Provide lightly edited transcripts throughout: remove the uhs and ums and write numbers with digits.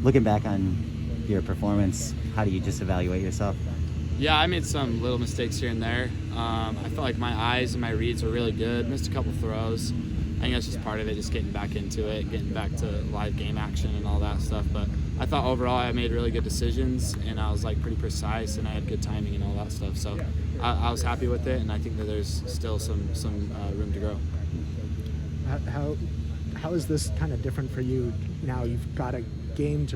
Looking back on your performance, how do you just evaluate yourself? Yeah, I made some little mistakes here and there. I felt like my eyes and my reads were really good. Missed a couple throws. I think that's just part of it, just getting back into it, getting back to live game action and all that stuff. But I thought overall I made really good decisions, and I was like pretty precise, and I had good timing and all that stuff. So I was happy with it, and I think that there's still some room to grow. How is this kind of different for you now? You've got a game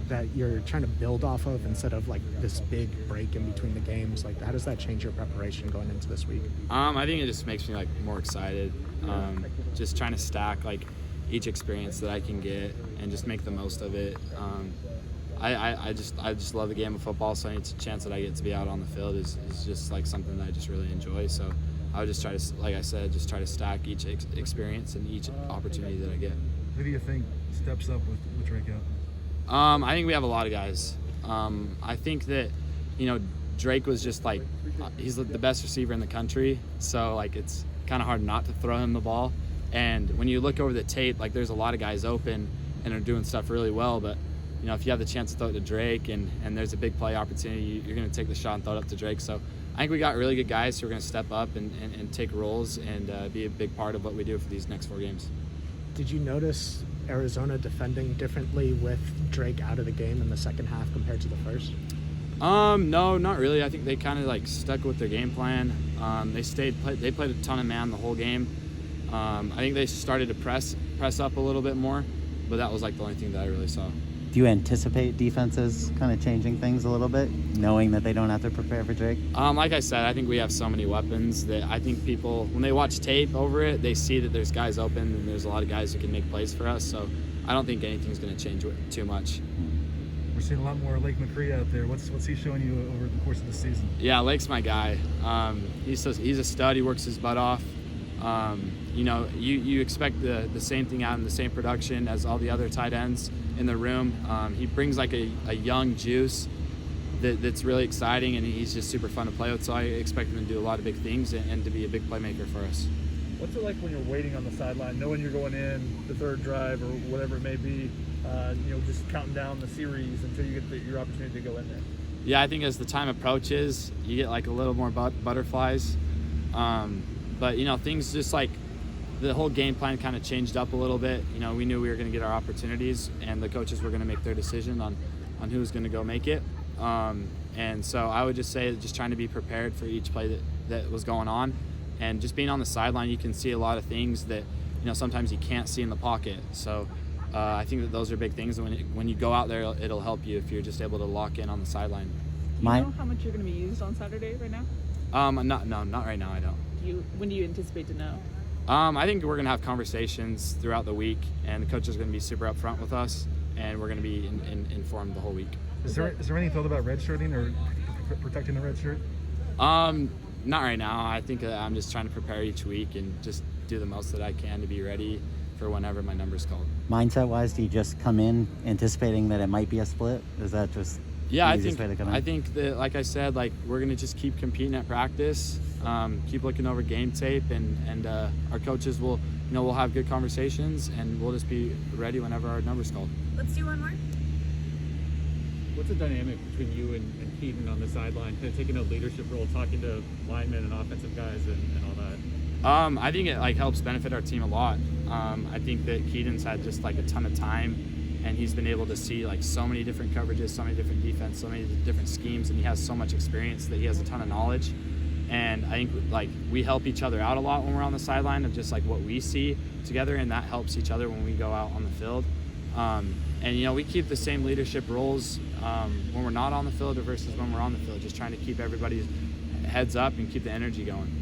that you're trying to build off of instead of like this big break in between the games. Like, how does that change your preparation going into this week? I think it just makes me like more excited. Just trying to stack like each experience that I can get and just make the most of it. I just love the game of football, so any chance that I get to be out on the field is just like something that I just really enjoy. So I would just try to, like I said, just try to stack each experience and each opportunity that I get. Who do you think steps up with Drake out? I think we have a lot of guys. I think that, Drake was just like, he's the best receiver in the country, so like it's kind of hard not to throw him the ball. And when you look over the tape, like there's a lot of guys open and are doing stuff really well, but if you have the chance to throw it to Drake and there's a big play opportunity, you're going to take the shot and throw it up to Drake. So I think we got really good guys who are going to step up and take roles and be a big part of what we do for these next 4 games. Did you notice Arizona defending differently with Drake out of the game in the second half compared to the first? No, not really. I think they kind of like stuck with their game plan. They played a ton of man the whole game. I think they started to press up a little bit more, but that was like the only thing that I really saw. Do you anticipate defenses kind of changing things a little bit, knowing that they don't have to prepare for Drake? Like I said, I think we have so many weapons that I think people, when they watch tape over it, they see that there's guys open and there's a lot of guys who can make plays for us. So I don't think anything's going to change too much. We're seeing a lot more Lake Mccree out there. What's he showing you over the course of the season? Yeah, Lake's my guy. He's a stud. He works his butt off. You expect the same thing out in the same production as all the other tight ends in the room. He brings like a young juice that's really exciting, and he's just super fun to play with. So I expect him to do a lot of big things and to be a big playmaker for us. What's it like when you're waiting on the sideline, knowing you're going in the third drive or whatever it may be, just counting down the series until you get your opportunity to go in there? Yeah, I think as the time approaches, you get like a little more butterflies. But things just like the whole game plan kind of changed up a little bit. We knew we were going to get our opportunities, and the coaches were going to make their decision on who was going to go make it. And so I would just say just trying to be prepared for each play that was going on, and just being on the sideline, you can see a lot of things that sometimes you can't see in the pocket. So I think that those are big things. When you go out there, it'll help you if you're just able to lock in on the sideline. Do you know how much you're going to be used on Saturday right now? Not right now. I don't. When do you anticipate to know? I think we're going to have conversations throughout the week, and the coach is going to be super upfront with us, and we're going to be informed the whole week. Is there any thought about redshirting or protecting the red shirt? Not right now. I think I'm just trying to prepare each week and just do the most that I can to be ready for whenever my number's called. Mindset-wise, do you just come in anticipating that it might be a split? Is that just the easiest way to come in? I think that, like I said, like we're going to just keep competing at practice, keep looking over game tape, and our coaches will, we'll have good conversations, and we'll just be ready whenever our number's called. Let's do one more. What's the dynamic between you and Keaton on the sideline, kind of taking a leadership role, talking to linemen and offensive guys and all that? I think it like helps benefit our team a lot. I think that Keaton's had just like a ton of time, and he's been able to see like so many different coverages, so many different defense, so many different schemes, and he has so much experience that he has a ton of knowledge. And I think like we help each other out a lot when we're on the sideline of just like what we see together, and that helps each other when we go out on the field. And we keep the same leadership roles when we're not on the field versus when we're on the field, just trying to keep everybody's heads up and keep the energy going.